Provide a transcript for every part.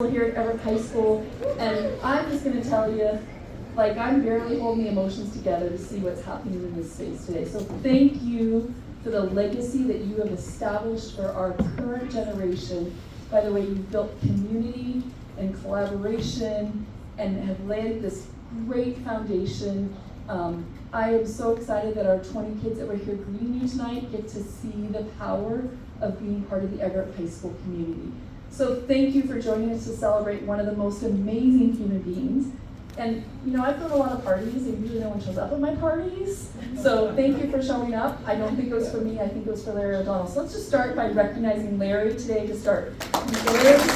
Here at Everett High School, and I'm just going to tell you, like, I'm barely holding the emotions together to see what's happening in this space today. So thank you for the legacy that you have established for our current generation. By the way, you've built community and collaboration and have laid this great foundation. I am so excited that our 20 kids that were here greeting you tonight get to see the power of being part of the Everett High School community. So thank you for joining us to celebrate one of the most amazing human beings. And you know, I've thrown a lot of parties and usually no one shows up at my parties. So thank you for showing up. I don't think it was for me, I think it was for Larry O'Donnell. So let's just start by recognizing Larry today to start. Larry O'Donnell.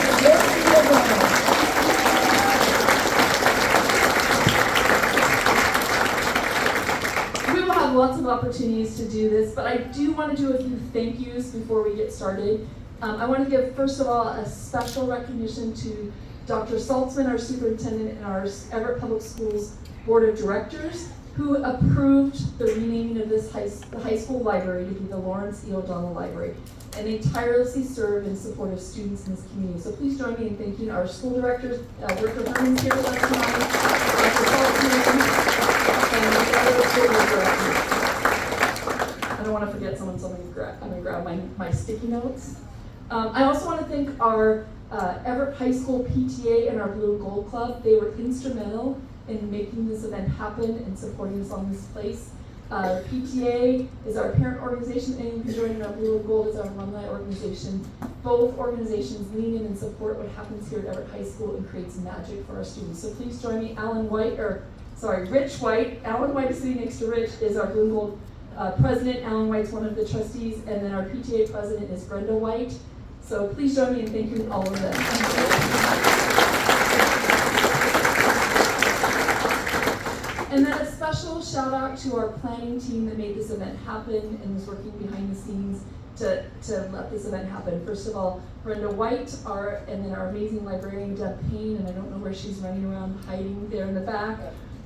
We will have lots of opportunities to do this, but I do want to do a few thank yous before we get started. I want to give, first of all, a special recognition to Dr. Saltzman, our superintendent, and our Everett Public Schools Board of Directors, who approved the renaming of this high school library to be the Lawrence E. O'Donnell Library. And they tirelessly serve in support of students in this community. So please join me in thanking our school directors, Director Herman's here with us tonight, Dr. Saltzman, and the other school board directors. I don't want to forget someone, so I'm going to grab my sticky notes. I also want to thank our Everett High School PTA and our Blue and Gold Club. They were instrumental in making this event happen and supporting us on this place. PTA is our parent organization, and you can join in. Our Blue and Gold is our alumni organization. Both organizations lean in and support what happens here at Everett High School and creates magic for our students. So please join me. Rich White. Alan White is sitting next to Rich, is our Blue and Gold president. Alan White's one of the trustees, and then our PTA president is Brenda White. So please join me in thanking all of them. And then a special shout out to our planning team that made this event happen and was working behind the scenes to let this event happen. First of all, Brenda White, and then our amazing librarian, Deb Payne, and I don't know where she's running around hiding there in the back,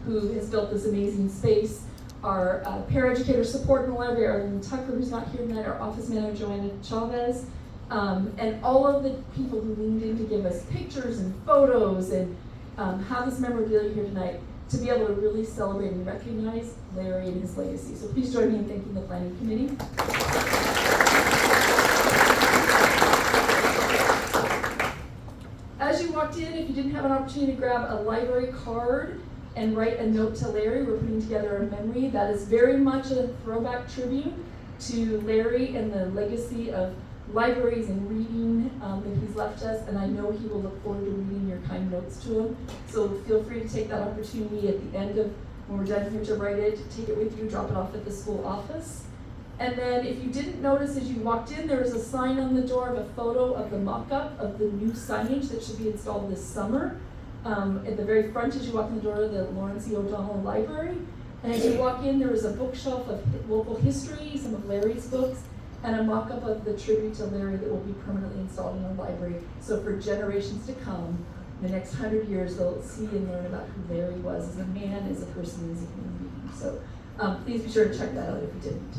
who has built this amazing space. Our paraeducator support in the library, Arlene Tucker, who's not here tonight, our office manager, Joanna Chavez, and all of the people who leaned in to give us pictures and photos and have this memorabilia here tonight to be able to really celebrate and recognize Larry and his legacy. So please join me in thanking the planning committee. As you walked in, if you didn't have an opportunity to grab a library card and write a note to Larry, we're putting together a memory that is very much a throwback tribute to Larry and the legacy of libraries and reading that he's left us, and I know he will look forward to reading your kind notes to him. So feel free to take that opportunity at the end of when we're done here to write it, take it with you, drop it off at the school office. And then if you didn't notice as you walked in, there was a sign on the door of a photo of the mock-up of the new signage that should be installed this summer. At the very front as you walk in the door of the Lawrence E. O'Donnell Library. And as you walk in, there was a bookshelf of local history, some of Larry's books, and a mock-up of the tribute to Larry that will be permanently installed in our library. So for generations to come, the next 100 years, they'll see and learn about who Larry was as a man, as a person, as a human being. So please be sure to check that out if you didn't.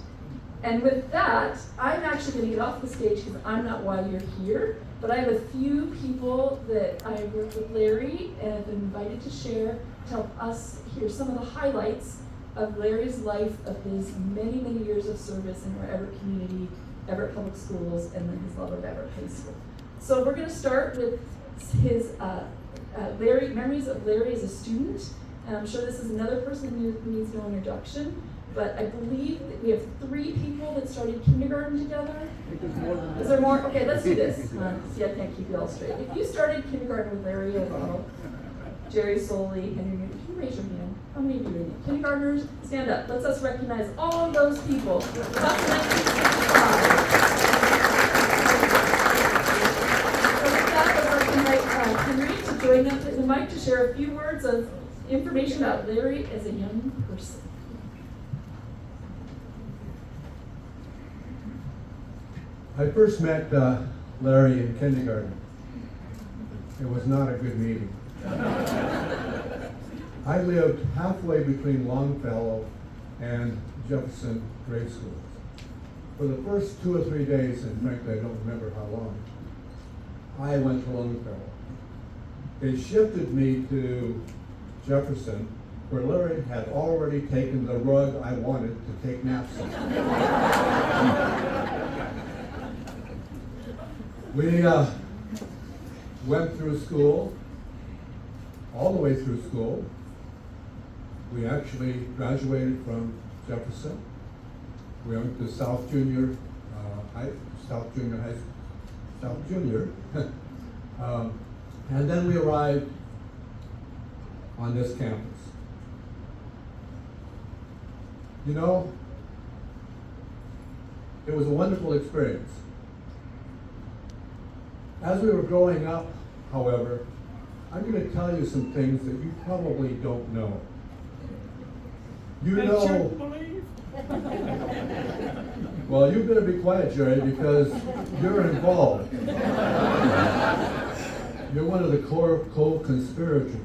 And with that, I'm actually going to get off the stage because I'm not why you're here, but I have a few people that I worked with Larry and have been invited to share to help us hear some of the highlights of Larry's life, of his many, many years of service in our Everett community, Everett Public Schools, and then his love of Everett High School. So we're going to start with his memories of Larry as a student. And I'm sure this is another person who needs no introduction, but I believe that we have 3 people that started kindergarten together. Is there more? Okay, let's do this. See, I can't keep you all straight. If you started kindergarten with Larry O'Donnell, Jerry Soley, Henry Newton, can you raise your hand? How many of you are in it? Kindergartners, stand up. Let's us recognize all of those people. Class of 1965. So with that, I'd like to invite Henry to join us in the mic to share a few words of information about Larry as a young person. I first met Larry in kindergarten. It was not a good meeting. I lived halfway between Longfellow and Jefferson grade schools. For the first 2 or 3 days, and frankly I don't remember how long, I went to Longfellow. they shifted me to Jefferson, where Larry had already taken the rug I wanted to take naps on. We went through school, all the way through school. We actually graduated from Jefferson. We went to South Junior High South Junior, and then we arrived on this campus. You know, it was a wonderful experience. As we were growing up, however, I'm going to tell you some things that you probably don't know. You know. Well, you better be quiet, Jerry, because you're involved. You're one of the core co-conspirators.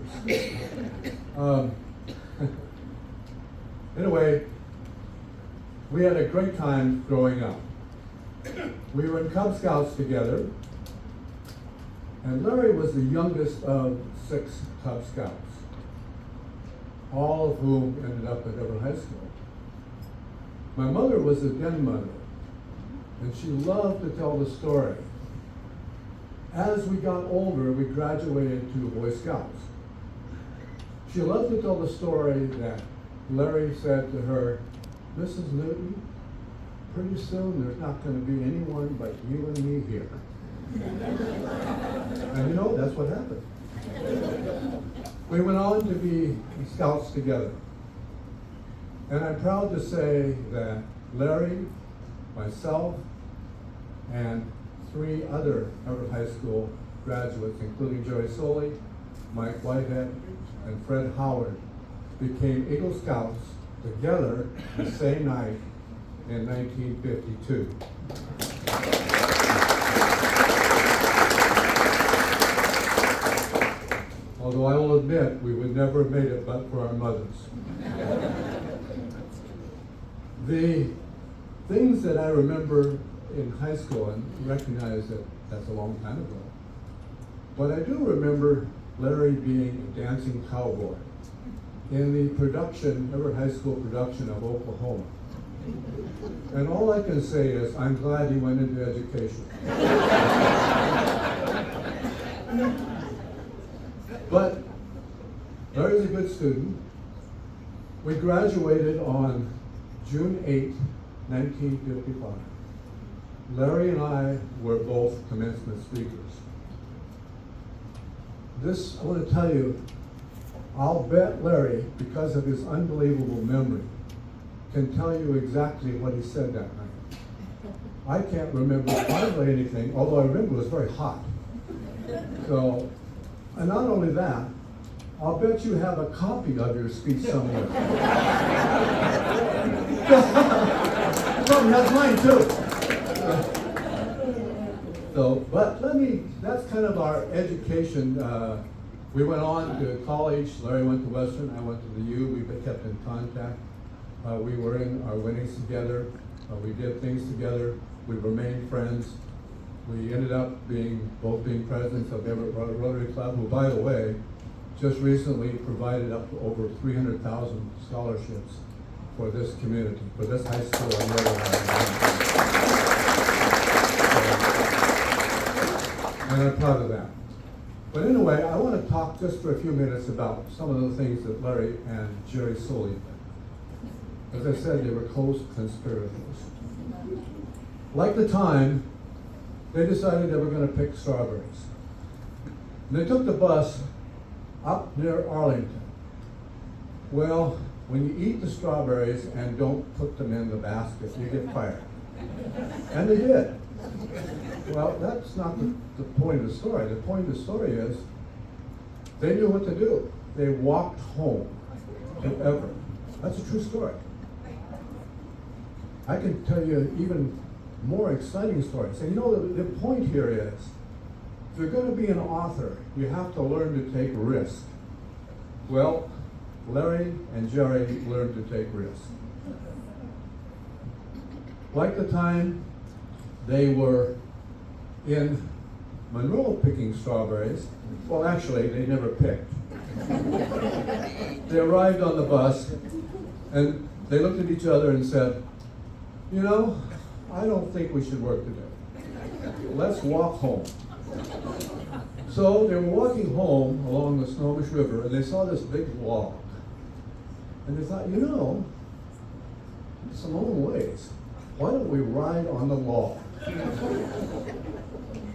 Anyway, we had a great time growing up. We were in Cub Scouts together, and Larry was the youngest of 6 Cub Scouts, all of whom ended up at Everett High School. My mother was a den mother, and she loved to tell the story. As we got older, we graduated to Boy Scouts. She loved to tell the story that Larry said to her, "Mrs. Newton, pretty soon there's not going to be anyone but you and me here." And you know, that's what happened. We went on to be Scouts together. And I'm proud to say that Larry, myself, and 3 other Everett High School graduates, including Jerry Soley, Mike Whitehead, and Fred Howard, became Eagle Scouts together the same night in 1952. Although I will admit we would never have made it but for our mothers. The things that I remember in high school, and recognize that that's a long time ago, but I do remember Larry being a dancing cowboy in the production, Everett High School production of Oklahoma. And all I can say is, I'm glad he went into education. But Larry's a good student. We graduated on June 8, 1955. Larry and I were both commencement speakers. This, I want to tell you, I'll bet Larry, because of his unbelievable memory, can tell you exactly what he said that night. I can't remember hardly anything, although I remember it was very hot. So, and not only that, I'll bet you have a copy of your speech somewhere. That's mine too. So, but that's kind of our education. We went on to college. Larry went to Western, I went to the U. We kept in contact. We were in our winnings together. We did things together. We remained friends. We ended up both being presidents of Everett Rotary Club, who, by the way, just recently provided up to over 300,000 scholarships for this community, for this high school and the other. And I'm proud of that. But anyway, I want to talk just for a few minutes about some of the things that Larry and Jerry Soley did. As I said, they were co-conspirators. Like the time, they decided they were going to pick strawberries. And they took the bus up near Arlington. Well, when you eat the strawberries and don't put them in the basket, you get fired. And they did. Well, that's not the point of the story. The point of the story is they knew what to do. They walked home to Everett. That's a true story. I can tell you even more exciting stories. And you know, the point here is, if you're going to be an author, you have to learn to take risks. Well, Larry and Jerry learned to take risks. Like the time they were in Monroe picking strawberries. Well, actually, they never picked. They arrived on the bus, and they looked at each other and said, you know, I don't think we should work today. Let's walk home. So they were walking home along the Snohomish River, and they saw this big log. And they thought, you know, it's a long ways. Why don't we ride on the log?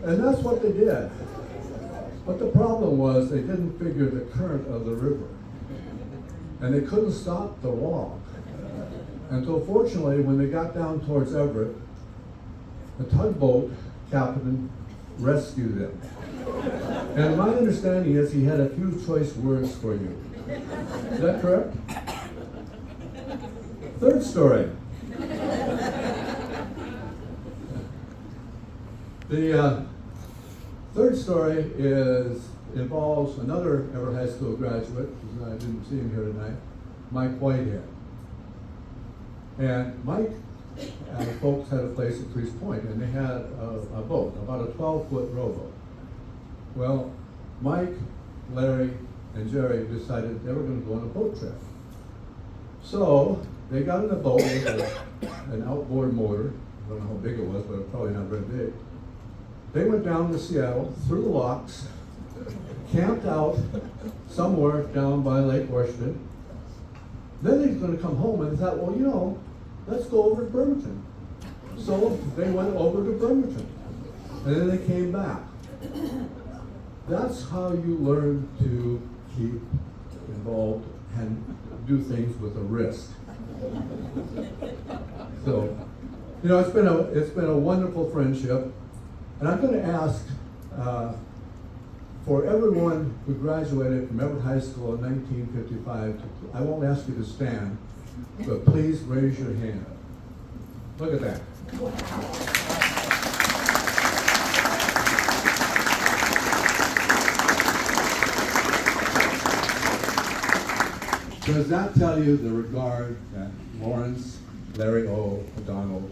And that's what they did. But the problem was they didn't figure the current of the river. And they couldn't stop the log. Until fortunately, when they got down towards Everett, the tugboat captain rescued them. And my understanding is he had a few choice words for you. Is that correct? Third story. The third story involves another Everett High School graduate, I didn't see him here tonight, Mike Whitehead. And Mike and folks had a place at Priest Point, and they had a boat, about a 12-foot rowboat. Well, Mike, Larry, and Jerry decided they were going to go on a boat trip. So they got in a boat with an outboard motor. I don't know how big it was, but probably not very big. They went down to Seattle, through the locks, camped out somewhere down by Lake Washington. Then they were going to come home, and they thought, well, you know, let's go over to Bremerton. So they went over to Bremerton, and then they came back. That's how you learn to keep involved and do things with a risk. So, you know, it's been a wonderful friendship, and I'm going to ask for everyone who graduated from Everett High School in 1955. I won't ask you to stand, but please raise your hand. Look at that. Does that tell you the regard that Lawrence Larry O. O'Donnell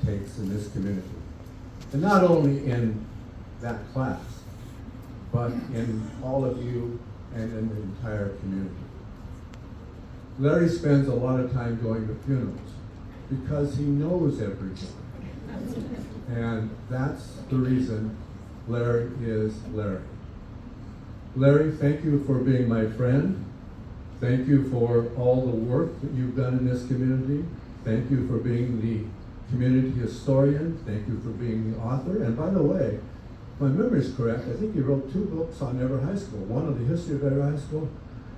takes in this community? And not only in that class, but in all of you and in the entire community. Larry spends a lot of time going to funerals because he knows everything. And that's the reason Larry is Larry. Larry, thank you for being my friend. Thank you for all the work that you've done in this community. Thank you for being the community historian. Thank you for being the author. And by the way, if my memory is correct, I think you wrote 2 books on Everett High School. One on the history of Everett High School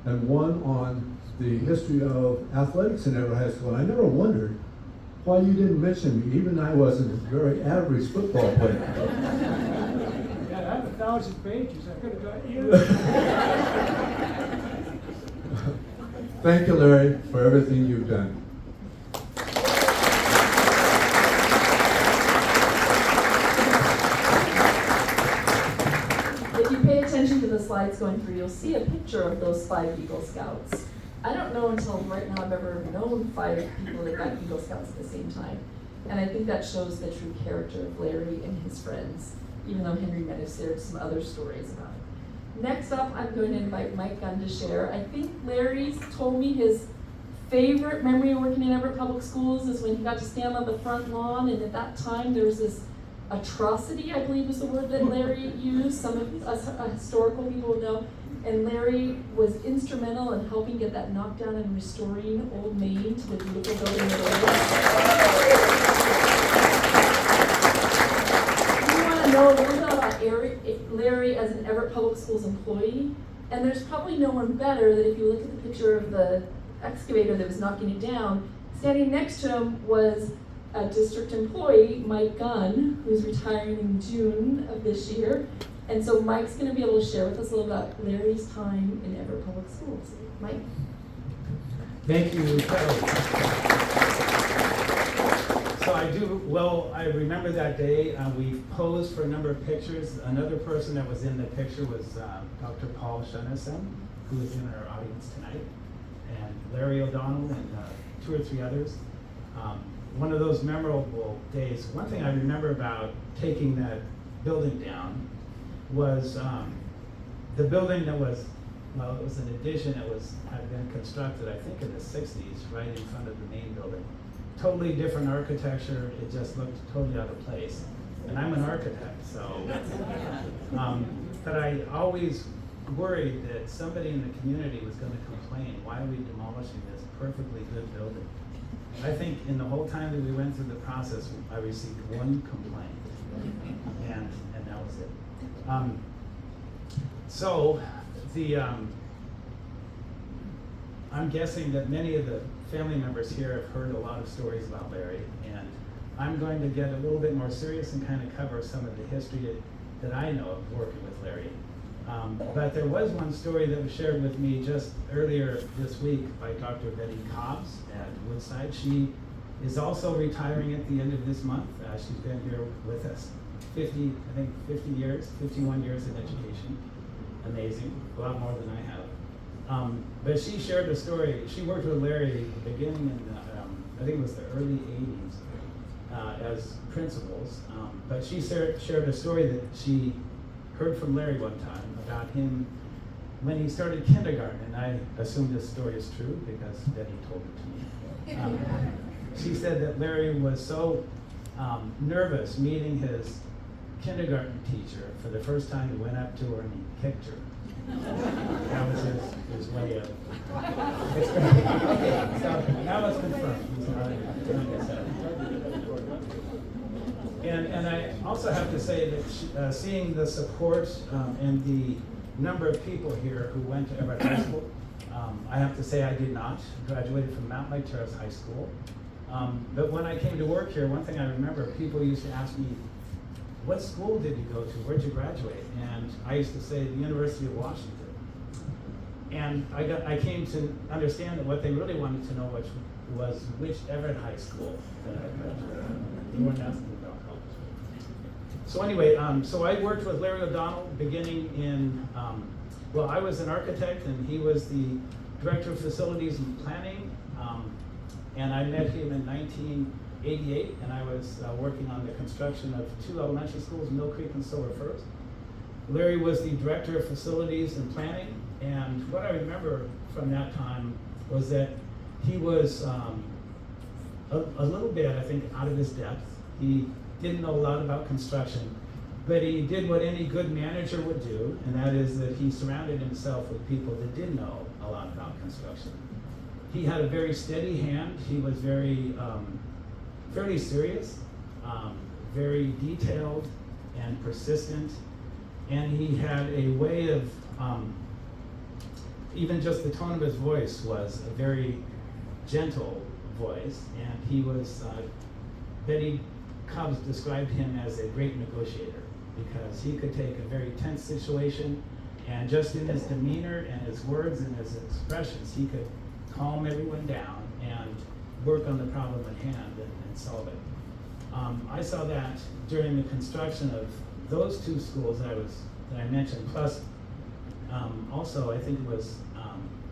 and one on the history of athletics in Everett High School. And I never wondered why you didn't mention me, even though I wasn't a very average football player. Yeah, I have 1,000 pages. I could have got you. Thank you, Larry, for everything you've done. If you pay attention to the slides going through, you'll see a picture of those 5 Eagle Scouts. I don't know until right now I've ever known 5 people that got Eagle Scouts at the same time. And I think that shows the true character of Larry and his friends, even though Henry might have shared some other stories about it. Next up, I'm going to invite Mike Gunn to share. I think Larry's told me his favorite memory of working in Everett Public Schools is when he got to stand on the front lawn, and at that time there was this atrocity, I believe was the word that Larry used. Some of us historical people will know. And Larry was instrumental in helping get that knocked down and restoring Old Main to the beautiful building that it is. You want to know a little bit about Larry as an Everett Public Schools employee, and there's probably no one better that if you look at the picture of the excavator that was knocking it down, standing next to him was a district employee, Mike Gunn, who's retiring in June of this year. And so Mike's going to be able to share with us a little about Larry's time in Everett Public Schools. Mike. Thank you, Kelly. So I remember that day. We posed for a number of pictures. Another person that was in the picture was Dr. Paul Shunnison, who is in our audience tonight, and Larry O'Donnell and 2 or 3 others. One of those memorable days. One thing I remember about taking that building down was the building that was, well, it was an addition that had been constructed, I think, in the 60s, right in front of the main building. Totally different architecture. It just looked totally out of place. And I'm an architect, so. But I always worried that somebody in the community was going to complain, why are we demolishing this perfectly good building? I think in the whole time that we went through the process, I received one complaint, and that was it. So I'm guessing that many of the family members here have heard a lot of stories about Larry, and I'm going to get a little bit more serious and kind of cover some of the history that I know of working with Larry. But there was one story that was shared with me just earlier this week by Dr. Betty Cobbs at Woodside. She is also retiring at the end of this month. She's been here with us 51 years in education. Amazing, a lot more than I have. But she shared a story. She worked with Larry beginning in I think it was the early 80s as principals. But she shared a story that she heard from Larry one time about him when he started kindergarten, and I assume this story is true because Betty told it to me. She said that Larry was so nervous meeting his kindergarten teacher for the first time. He went up to her and he kicked her. That was his way of expressing. Okay, so now it's confirmed. He's not doing this. And I also have to say that seeing the support and the number of people here who went to Everett High School, I have to say I did not. Graduated from Mount Lake Terrace High School. But when I came to work here, one thing I remember, people used to ask me, what school did you go to? Where'd you graduate? And I used to say, the University of Washington. And I came to understand that what they really wanted to know was which Everett High School that I graduated. They weren't asking about college. So anyway, so I worked with Larry O'Donnell beginning in, well, I was an architect and he was the director of facilities and planning. And I met him in 1988, and I was working on the construction of 2 elementary schools, Mill Creek and Silver First. Larry was the director of facilities and planning, and what I remember from that time was that he was a little bit, I think, out of his depth. He didn't know a lot about construction, but he did what any good manager would do, and that is that he surrounded himself with people that did know a lot about construction. He had a very steady hand. He was very, fairly serious, very detailed and persistent, and he had a way of, even just the tone of his voice was a very gentle voice, and he was, Betty Cobbs described him as a great negotiator because he could take a very tense situation and just in his demeanor and his words and his expressions, he could calm everyone down and work on the problem at hand and solve it. I saw that during the construction of those 2 schools that I mentioned, plus also I think it was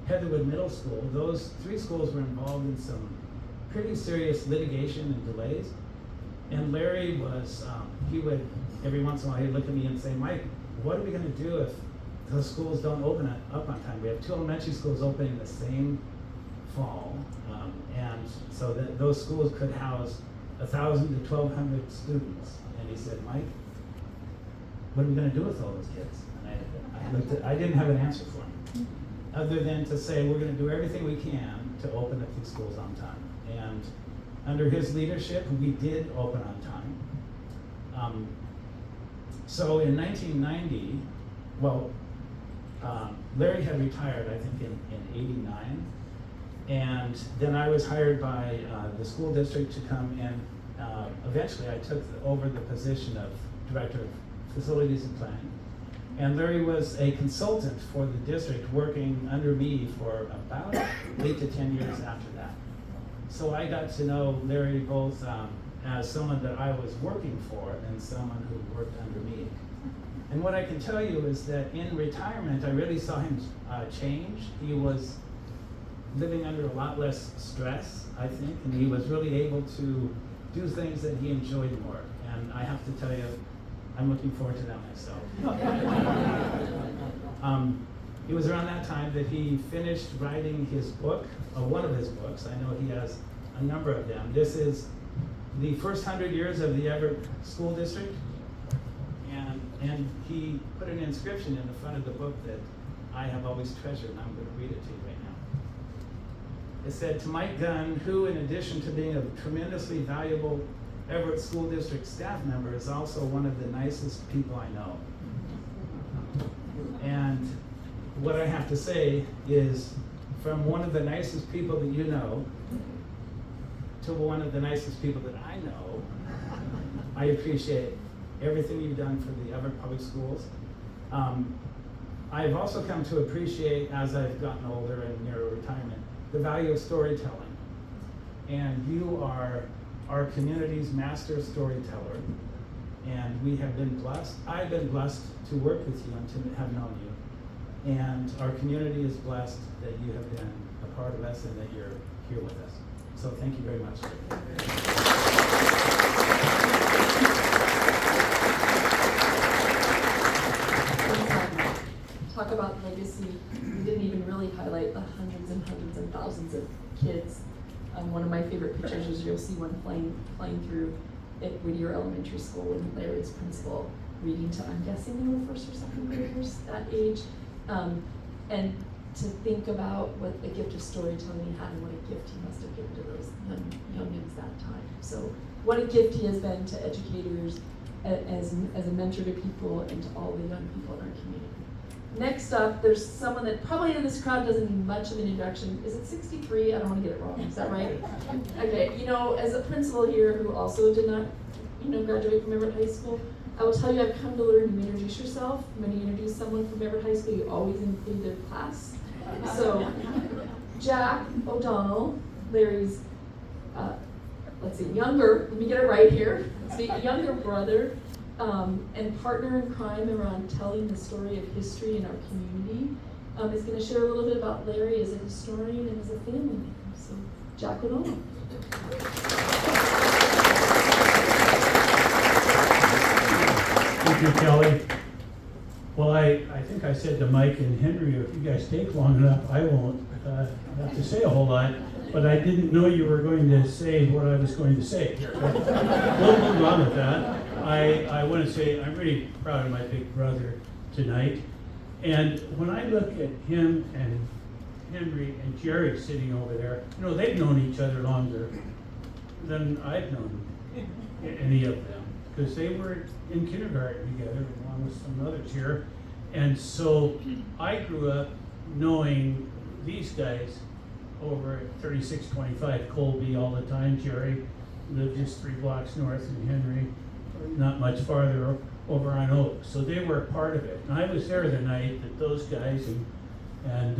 Heatherwood Middle School. Those 3 schools were involved in some pretty serious litigation and delays. And Larry was, he would, every once in a while, he'd look at me and say, Mike, what are we going to do if those schools don't open up on time? We have 2 elementary schools opening the same fall, and so that those schools could house 1,000 to 1,200 students. And he said, Mike, what are we going to do with all those kids? And I didn't have an answer for him, other than to say we're going to do everything we can to open up these schools on time. And under his leadership, we did open on time. So in 1990, well, Larry had retired, I think, in 89. And then I was hired by the school district to come and eventually I took over the position of Director of Facilities and Planning. And Larry was a consultant for the district working under me for about 8 to 10 years after that. So I got to know Larry both as someone that I was working for and someone who worked under me. And what I can tell you is that in retirement, I really saw him change. He was living under a lot less stress, I think, and he was really able to do things that he enjoyed more. And I have to tell you, I'm looking forward to that myself. It was around that time that he finished writing his book, one of his books. I know he has a number of them. This is the first 100 years of the Everett School District. And he put an inscription in the front of the book that I have always treasured, and I'm going to read it to you right now. It said, "To Mike Gunn, who in addition to being a tremendously valuable Everett School District staff member is also one of the nicest people I know." And what I have to say is, from one of the nicest people that you know to one of the nicest people that I know, I appreciate everything you've done for the Everett Public Schools. I've also come to appreciate, as I've gotten older and near retirement, the value of storytelling. And you are our community's master storyteller. And we have been blessed. I've been blessed to work with you and to have known you. And our community is blessed that you have been a part of us and that you're here with us. So thank you very much. Talk about legacy. We didn't even really highlight the hundreds and thousands of kids. One of my favorite pictures is you'll see one flying through at Whittier Elementary School, and Larry's principal reading to, I'm guessing they were first or second graders that age. And to think about what a gift of storytelling he had and what a gift he must have given to those youngins that time. So what a gift he has been to educators, as a mentor to people, and to all the young people in our community. Next up, there's someone that probably in this crowd doesn't need much of an introduction. Is it 63? I don't want to get it wrong. Is that right? Okay. As a principal here who also did not, graduate from Everett High School, I will tell you I've come to learn you introduce yourself. When you introduce someone from Everett High School, you always include their class. So, Jack O'Donnell, Larry's, younger, let me get it right here, younger brother, and partner in crime around telling the story of history in our community, is going to share a little bit about Larry as a historian and as a family man. So, Jack O'Donnell. Thank you, Kelly. Well, I think I said to Mike and Henry, if you guys take long enough, I won't have to say a whole lot, but I didn't know you were going to say what I was going to say. So we'll move on with that. I want to say I'm really proud of my big brother tonight. And when I look at him and Henry and Jerry sitting over there, they've known each other longer than I've known any of them, because they were in kindergarten together along with some others here. And so I grew up knowing these guys over at 3625 Colby all the time. Jerry lived just 3 blocks north, and Henry not much farther over on Oak. So they were a part of it. And I was there the night that those guys and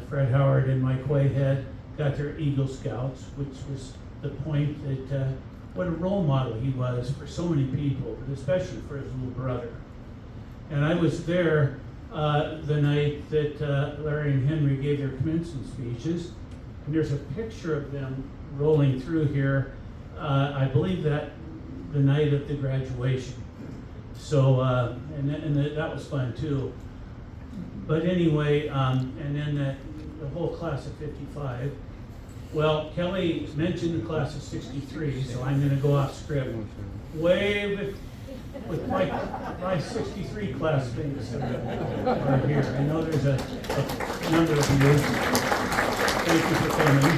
Fred Howard and Mike Whitehead got their Eagle Scouts, which was the point that what a role model he was for so many people, but especially for his little brother. And I was there the night that Larry and Henry gave their commencement speeches, and there's a picture of them rolling through here. I believe that the night of the graduation. So, that was fun too. But anyway, and then the whole class of 55. Well, Kelly mentioned the class of 63, so I'm going to go off script. Way with my 63 classmates that are here. I know there's a number of you. Thank you for coming.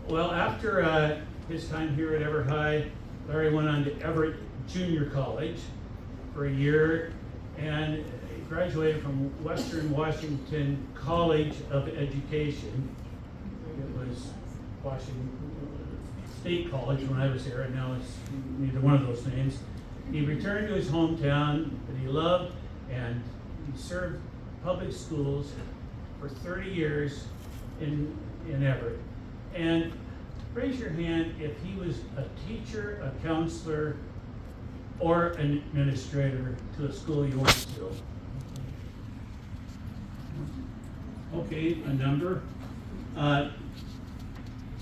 Well, after his time here at Everett High, Larry went on to Everett Junior College for a year and graduated from Western Washington College of Education. It was Washington State College when I was there, and now it's neither one of those names. He returned to his hometown that he loved, and he served public schools for 30 years in Everett. And raise your hand if he was a teacher, a counselor, or an administrator to a school you went to.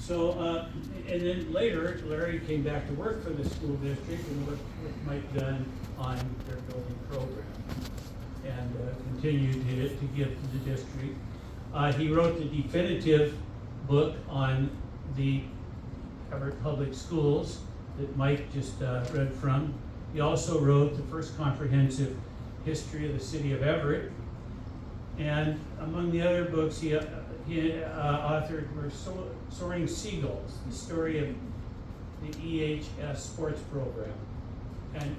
So, and then later, Larry came back to work for the school district and worked with Mike Dunn on their building program and continued to give to the district. He wrote the definitive book on the Everett Public Schools that Mike just read from. He also wrote the first comprehensive history of the city of Everett. And among the other books he authored were Soaring Seagulls, the story of the EHS sports program. And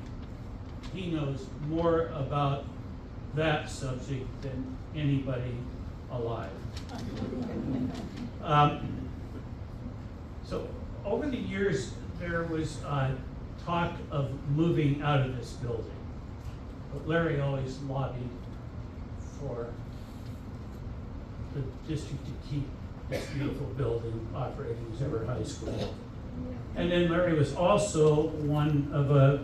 he knows more about that subject than anybody alive. So over the years, there was talk of moving out of this building. But Larry always lobbied for the district to keep this beautiful building operating as Everett High School. And then Larry was also one of a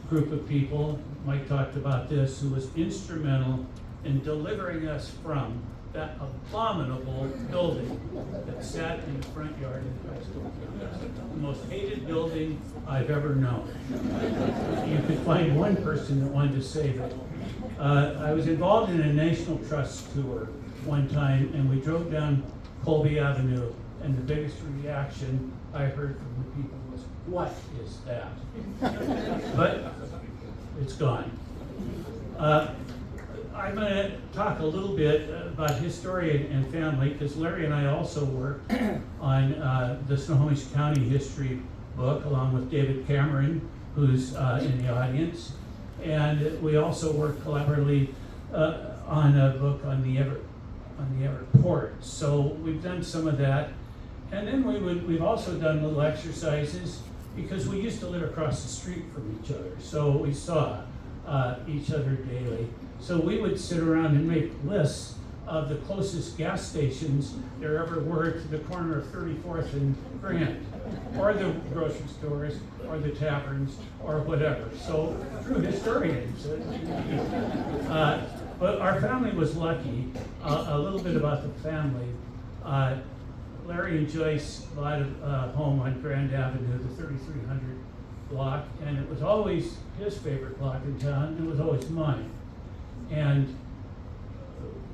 group of people, Mike talked about this, who was instrumental in delivering us from that abominable building that sat in the front yard of the high school. The most hated building I've ever known. You could find one person that wanted to save it. I was involved in a National Trust tour one time, and we drove down Colby Avenue, and the biggest reaction I heard from the people was, "What is that?" But it's gone. I'm going to talk a little bit about history and family, because Larry and I also worked on the Snohomish County history book, along with David Cameron, who's in the audience. And we also worked collaboratively on a book on the Everett port. So we've done some of that. And then we've also done little exercises, because we used to live across the street from each other. So we saw each other daily. So we would sit around and make lists of the closest gas stations there ever were to the corner of 34th and Grand, or the grocery stores, or the taverns, or whatever. So true historians. But our family was lucky. A little bit about the family. Larry and Joyce bought a home on Grand Avenue, the 3300 block, and it was always his favorite block in town, and it was always mine. And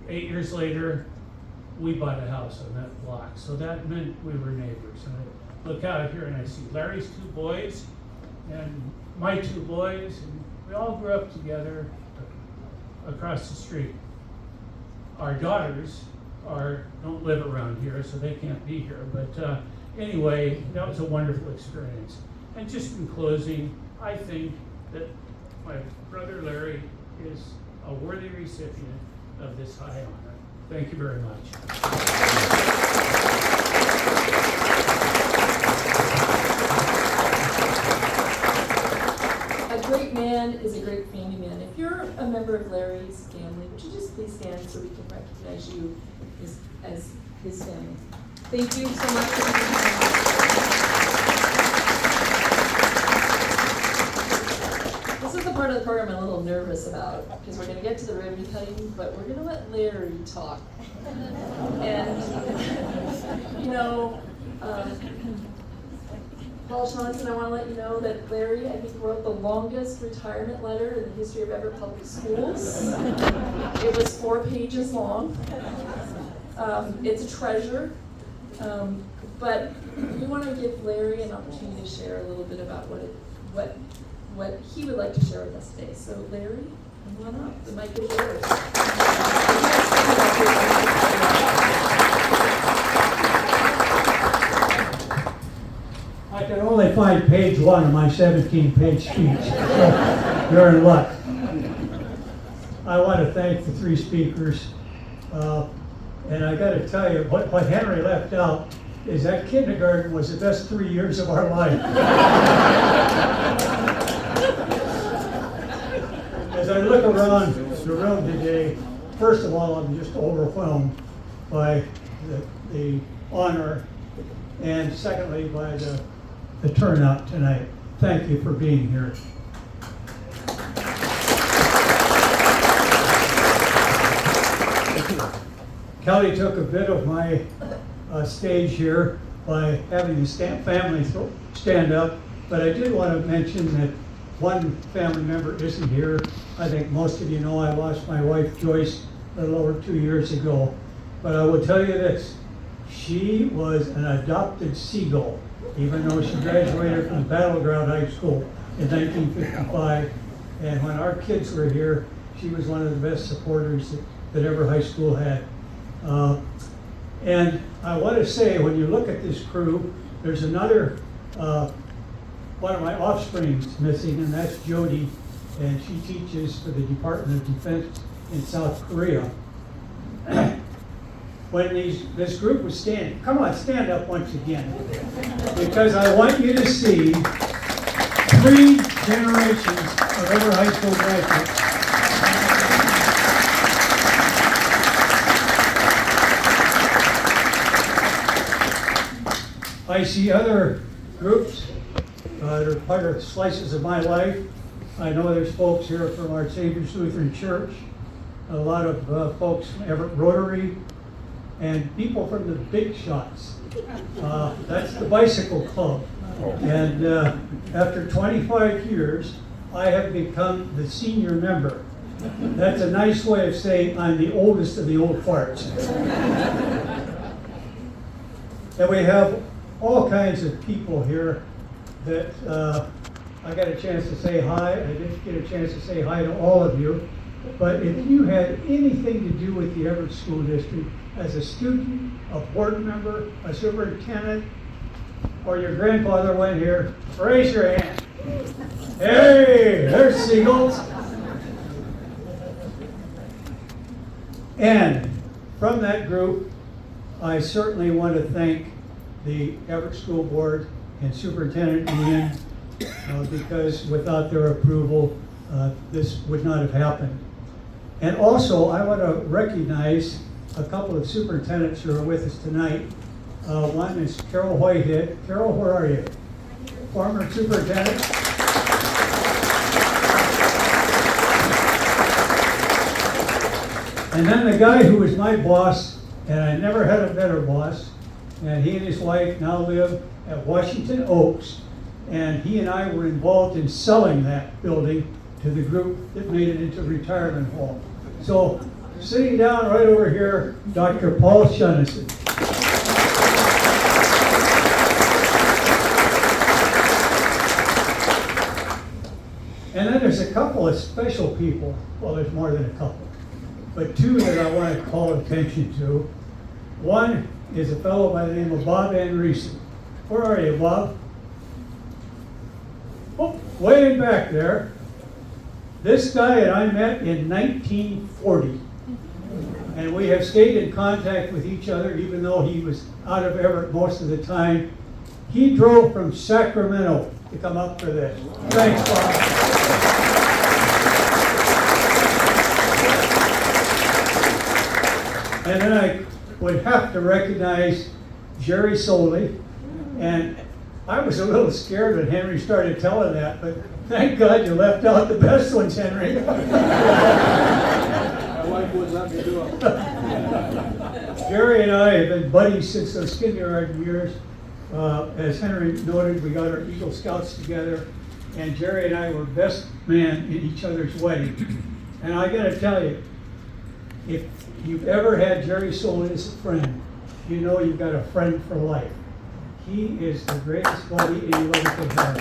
8 years later, we bought a house on that block. So that meant we were neighbors. And I look out here and I see Larry's 2 boys and my 2 boys, and we all grew up together across the street. Our daughters don't live around here, so they can't be here. But anyway, that was a wonderful experience. And just in closing, I think that my brother Larry is a worthy recipient of this high honor. Thank you very much. A great man is a great family man. If you're a member of Larry's family, would you just please stand so we can recognize you as his family? Thank you so much for being here. This is the part of the program I'm a little nervous about, because we're going to get to the ribbon cutting, but we're going to let Larry talk. And, Paul Johnson, I want to let you know that Larry, I think, wrote the longest retirement letter in the history of Everett Public Schools. It was 4 pages long. It's a treasure. But we want to give Larry an opportunity to share a little bit about what he would like to share with us today. So Larry, come on up. The mic is yours. I can only find page 1 of my 17-page speech, so you're in luck. I want to thank the 3 speakers, and I got to tell you, what Henry left out is that kindergarten was the best 3 years of our life. As I look around the room today, first of all, I'm just overwhelmed by the honor, and secondly, by the turnout tonight. Thank you for being here. Kelly took a bit of my stage here. by having the family stand up, but I did want to mention that one family member isn't here. I think most of you know I lost my wife Joyce a little over 2 years ago. But I will tell you this, she was an adopted Seagull, even though she graduated from Battleground High School in 1955. And when our kids were here, she was one of the best supporters that Everett High School had. And I want to say, when you look at this crew, there's another, one of my offsprings missing, and that's Jody, and she teaches for the Department of Defense in South Korea. When this group was standing, come on, stand up once again, because I want you to see 3 generations of Everett High School graduates. I see other groups that are part of slices of my life. I know there's folks here from our Savior's Lutheran Church, a lot of folks from Everett Rotary, and people from the big shots. That's the Bicycle Club. And after 25 years, I have become the senior member. That's a nice way of saying I'm the oldest of the old farts. And we have all kinds of people here that I got a chance to say hi. I didn't get a chance to say hi to all of you. But if you had anything to do with the Everett School District as a student, a board member, a superintendent, or your grandfather went here, raise your hand. Hey, there's Seagulls. And from that group, I certainly want to thank the Everett School Board and Superintendent Ian, because without their approval, this would not have happened. And also, I want to recognize a couple of superintendents who are with us tonight. One is Carol Whitehead. Carol, where are you? Former superintendent. And then the guy who was my boss, and I never had a better boss, and he and his wife now live at Washington Oaks, and he and I were involved in selling that building to the group that made it into a retirement home. So, sitting down right over here, Dr. Paul Shunnison. And then there's a couple of special people, well, there's more than a couple, but 2 that I want to call attention to. One is a fellow by the name of Bob Andreessen. Where are you, Bob? Oh, way in back there. This guy and I met in 1940. And we have stayed in contact with each other, even though he was out of Everett most of the time. He drove from Sacramento to come up for this. Thanks, Bob. And then I would have to recognize Jerry Soley. And I was a little scared when Henry started telling that, but thank God you left out the best ones, Henry. My wife would let me do it. Jerry and I have been buddies since those kindergarten years. As Henry noted, we got our Eagle Scouts together, and Jerry and I were best man in each other's wedding. And I got to tell you, if you've ever had Jerry Solon as a friend, you know you've got a friend for life. He is the greatest buddy anybody could have.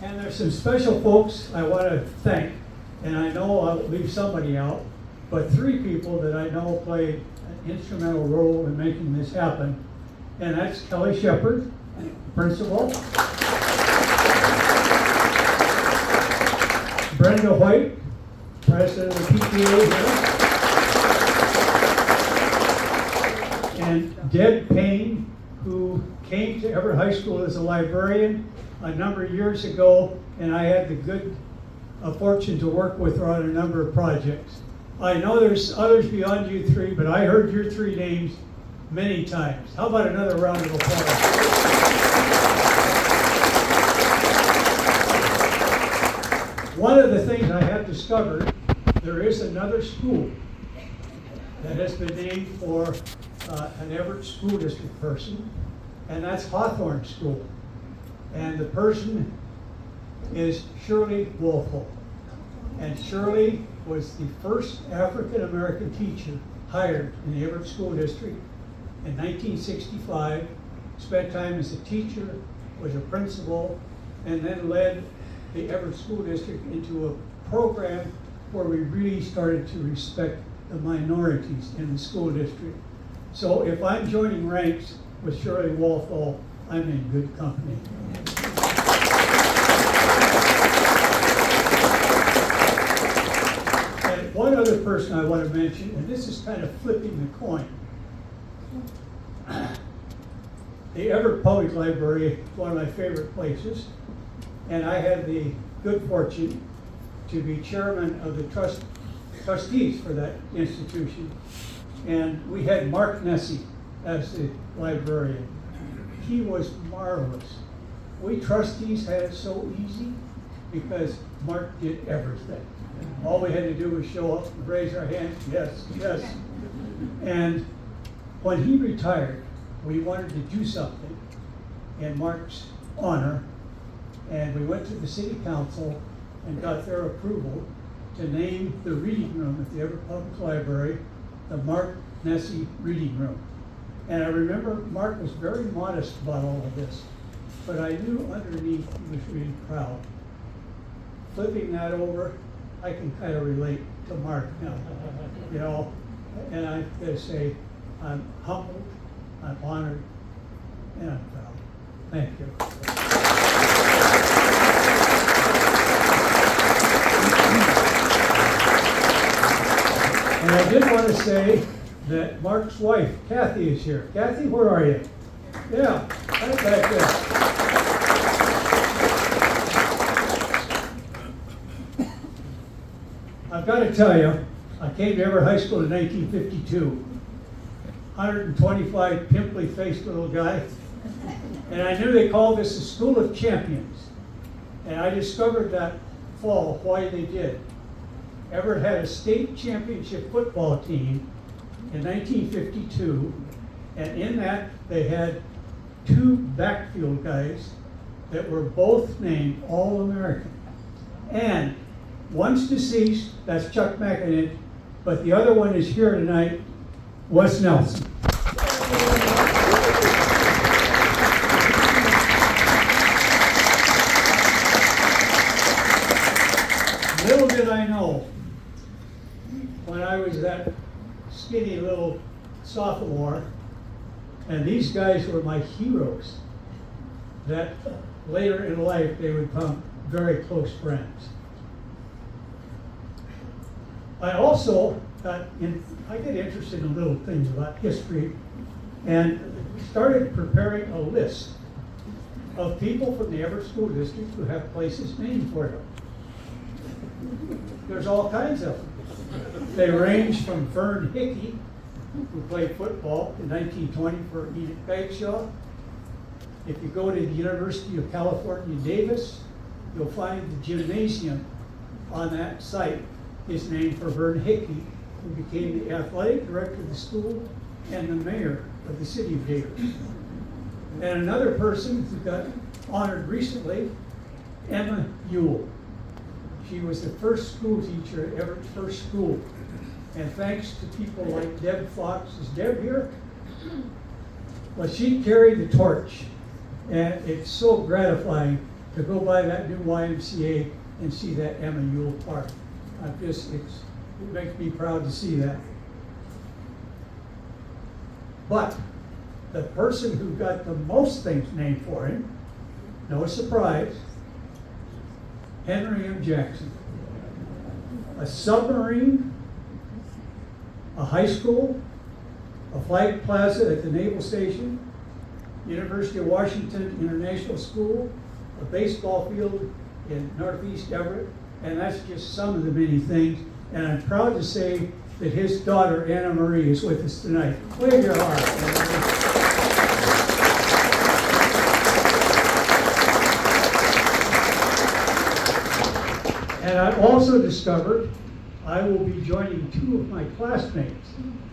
And there's some special folks I want to thank, and I know I'll leave somebody out, but 3 people that I know played an instrumental role in making this happen, and that's Kelly Shepard, principal, Brenda White, president of the PTA here, and Deb Payne, who came to Everett High School as a librarian a number of years ago, and I had the good fortune to work with her on a number of projects. I know there's others beyond you 3, but I heard your 3 names many times. How about another round of applause? One of the things I have discovered, there is another school that has been named for an Everett School District person, and that's Hawthorne School. And the person is Shirley Wolfel. And Shirley was the first African-American teacher hired in the Everett School District in 1965, spent time as a teacher, was a principal, and then led the Everett School District into a program where we really started to respect the minorities in the school district. So if I'm joining ranks with Shirley Wolfel, I'm in good company. And one other person I want to mention, and this is kind of flipping the coin. The Everett Public Library is one of my favorite places, and I had the good fortune to be chairman of the trustees for that institution. And we had Mark Nessie as the librarian. He was marvelous. We trustees had it so easy because Mark did everything. All we had to do was show up and raise our hands, yes, yes. And when he retired, we wanted to do something in Mark's honor, and we went to the city council and got their approval to name the reading room at the Everett Public Library the Mark Nessie Reading Room. And I remember Mark was very modest about all of this, but I knew underneath he was really proud. Flipping that over, I can kind of relate to Mark now, you know, and I gotta say, I'm humbled, I'm honored, and I'm proud. Thank you. And I did want to say that Mark's wife, Kathy, is here. Kathy, where are you? Yeah, right back there. I've got to tell you, I came to Everett High School in 1952. 125 pimply-faced little guy. And I knew they called this a school of champions. And I discovered that fall why they did. Everett had a state championship football team in 1952, and in that they had two backfield guys that were both named All-American. And one's deceased, that's Chuck McIntyre, but the other one is here tonight, Wes Nelson. Little did I know, when I was that skinny little sophomore, and these guys were my heroes, that later in life they would become very close friends. I also I get interested in little things about history, and started preparing a list of people from the Everett School District who have places named for them. There's all kinds of them. They range from Vern Hickey, who played football in 1920 for Edith Bagshaw. If you go to the University of California, Davis, you'll find the gymnasium on that site is named for Vern Hickey, who became the athletic director of the school and the mayor of the city of Davis. And another person who got honored recently, Emma Ewell. She was the first school teacher at Everett's first school. And thanks to people like Deb Fox, is Deb here? Well, she carried the torch. And it's so gratifying to go by that new YMCA and see that Emma Ewell Park. It makes me proud to see that. But the person who got the most things named for him, no surprise, Henry M. Jackson. A submarine, a high school, a flag plaza at the Naval Station, University of Washington International School, a baseball field in Northeast Everett, and that's just some of the many things. And I'm proud to say that his daughter, Anna Marie, is with us tonight. Wave your heart. And I also discovered I will be joining two of my classmates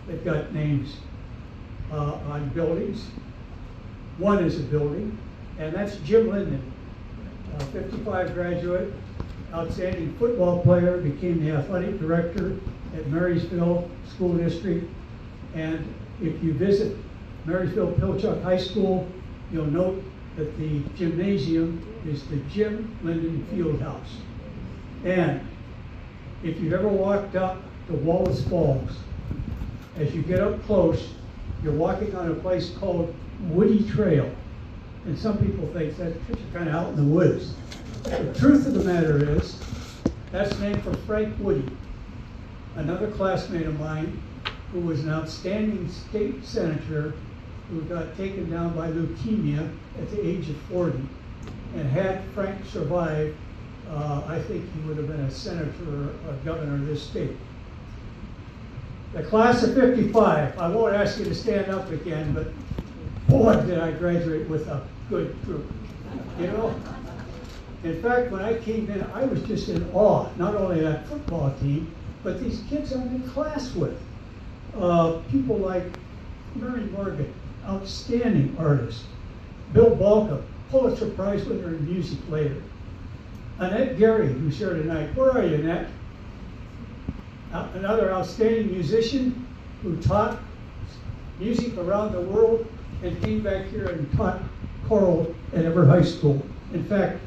that got names on buildings. One is a building, and that's Jim Linden, 55 graduate, outstanding football player, became the athletic director at Marysville School District. And if you visit Marysville-Pilchuck High School, you'll note that the gymnasium is the Jim Linden Fieldhouse. And if you've ever walked up to Wallace Falls, as you get up close, you're walking on a place called Woody Trail. And some people think that's kind of out in the woods. The truth of the matter is, that's named for Frank Woody, another classmate of mine who was an outstanding state senator who got taken down by leukemia at the age of 40. And had Frank survived, I think he would have been a senator or a governor of this state. The class of 55, I won't ask you to stand up again, but boy, did I graduate with a good group. You know? In fact, when I came in, I was just in awe, not only of that football team, but these kids I'm in class with. People like Mary Morgan, outstanding artist. Bill Balka, Pulitzer Prize winner in music later. Annette Gary, who's here tonight. Where are you, Annette? Another outstanding musician who taught music around the world and came back here and taught choral at Everett High School. In fact,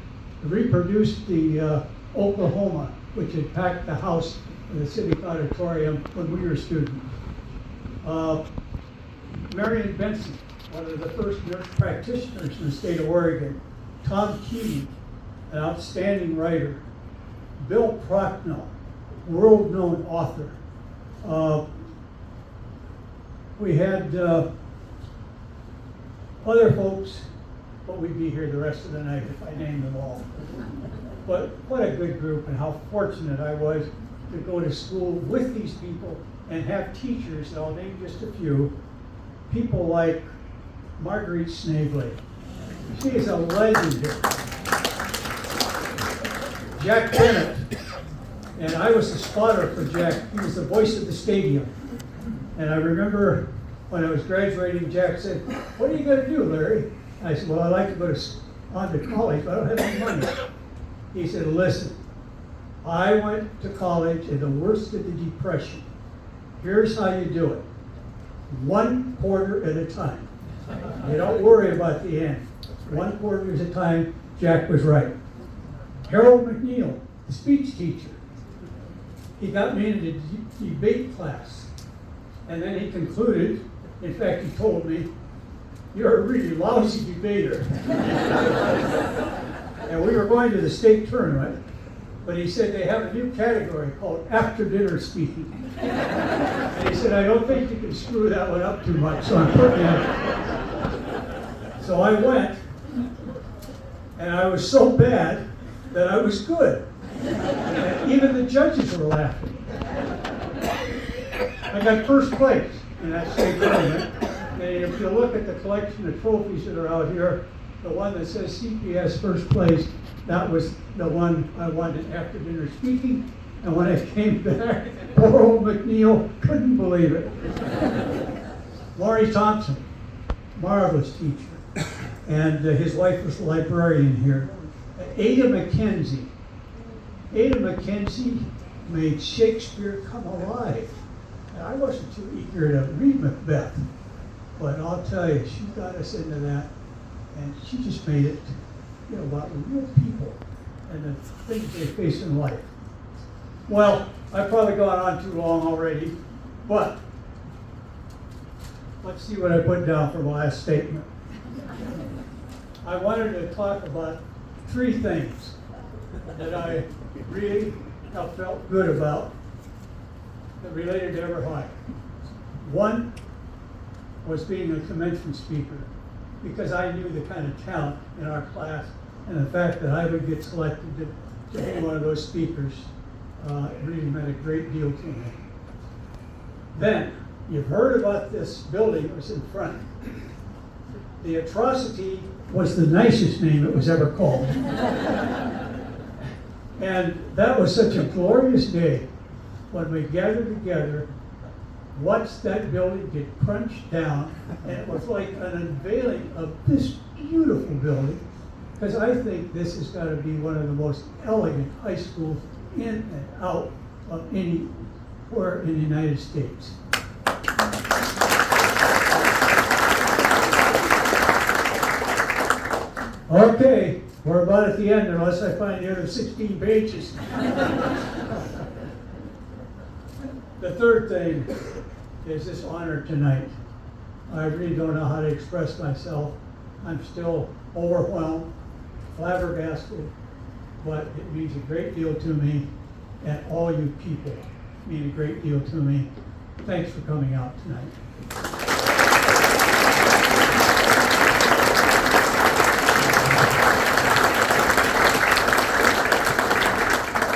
reproduced the Oklahoma, which had packed the house in the Civic Auditorium when we were students. Marion Benson, one of the first nurse practitioners in the state of Oregon. Tom Keating, an outstanding writer. Bill Prochnow, world-known author. We had other folks, but we'd be here the rest of the night if I named them all. But what a good group, and how fortunate I was to go to school with these people and have teachers, I'll name just a few, people like Marguerite Snavely. She is a legend here. Jack Bennett, and I was the spotter for Jack. He was the voice of the stadium. And I remember when I was graduating, Jack said, "What are you going to do, Larry?" I said, "Well, I'd like to go on to college, but I don't have any money." He said, "Listen, I went to college in the worst of the Depression. Here's how you do it. 1 quarter at a time. You don't worry about the end. 1 quarter at a time." Jack was right. Harold McNeil, the speech teacher. He got me into the debate class. And then he concluded, in fact, he told me, "You're a really lousy debater." And we were going to the state tournament, but he said they have a new category called after dinner speaking. And he said, "I don't think you can screw that one up too much, so I'm putting it." So I went, and I was so bad that I was good. And even the judges were laughing. I got first place in that state tournament. And if you look at the collection of trophies that are out here, the one that says CPS first place, that was the one I wanted after dinner speaking. And when I came back, poor old McNeil couldn't believe it. Laurie Thompson, marvelous teacher. And his wife was a librarian here. Ada McKenzie. Ada McKenzie made Shakespeare come alive. And I wasn't too eager to read Macbeth, but I'll tell you, she got us into that, and she just made it, about real people and the things they face in life. Well, I've probably gone on too long already, but let's see what I put down for my last statement. I wanted to talk about 3 things that I really have felt good about that related to Everett High. One was being a commencement speaker, because I knew the kind of talent in our class, and the fact that I would get selected to be one of those speakers really meant a great deal to me. Then, you've heard about this building that was in front. The Atrocity was the nicest name it was ever called. And that was such a glorious day. when we gathered together, watched that building get crunched down, and it was like an unveiling of this beautiful building, because I think this has got to be one of the most elegant high schools in and out of anywhere in the United States. Okay, we're about at the end unless I find the other 16 pages. The third thing is this honor tonight. I really don't know how to express myself. I'm still overwhelmed, flabbergasted, but it means a great deal to me, and all you people mean a great deal to me. Thanks for coming out tonight.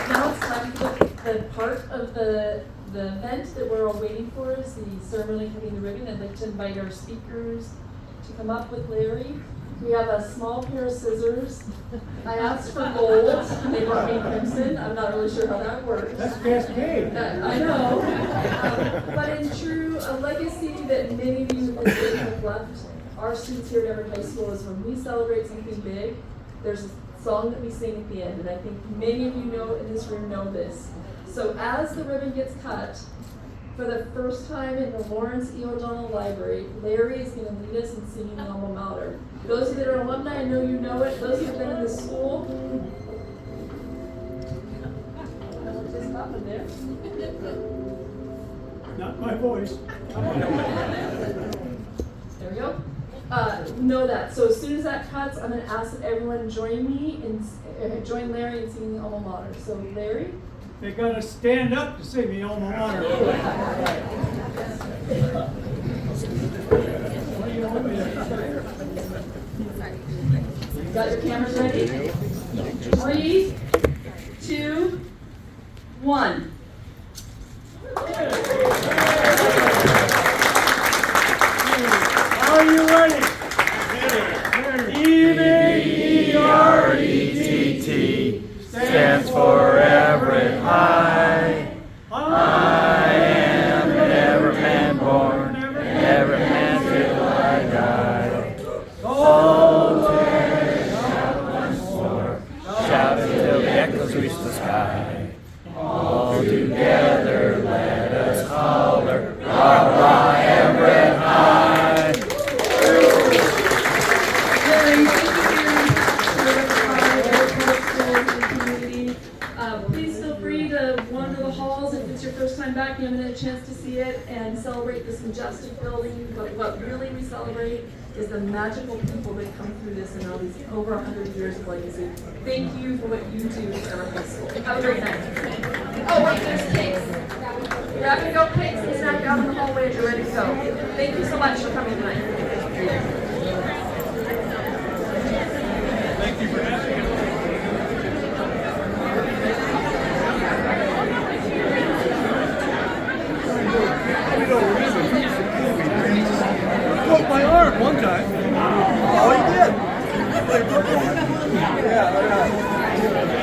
Now it's time for the part of the event that we're all waiting for is the ceremony cutting the ribbon. I'd like to invite our speakers to come up with Larry. We have a small pair of scissors. I asked for gold. They brought me crimson. I'm not really sure how that works. That's Cascade. I know. But in true, a legacy that many of you in this room have left our students here at Everett High School is when we celebrate something big, there's a song that we sing at the end, and I think many of you know in this room know this. So as the ribbon gets cut, for the first time in the Lawrence E. O'Donnell Library, Larry is going to lead us in singing the alma mater. Those of you that are alumni, I know you know it. Those who have been in the school, what just happened there? Not my voice. There we go. Know that. So as soon as that cuts, I'm going to ask that everyone join me and join Larry in singing the alma mater. So Larry. They gotta stand up to sing the alma mater. Got your cameras ready? 3, 2, 1. Are you ready? E-V-E-R-E-T-T stands for Everett High. I am an Everett man born, Everett man till I die. Oh, shout once more, shout until the echoes reach the sky. All together let us holler, rah, rah, Everett High. Larry, thank you for your please feel free to wander the halls if it's your first time back. You haven't had a chance to see it and celebrate this majestic building. But what really we celebrate is the magical people that come through this and all these over 100 years of legacy. Thank you for what you do at Everett High School. Have a great night. Oh wait, there's cakes. You're having to go cakes and snack out in the hallway as you're ready to go. Thank you so much for coming tonight. Thank you for having me. Broke my arm one time. Oh, he did. Yeah,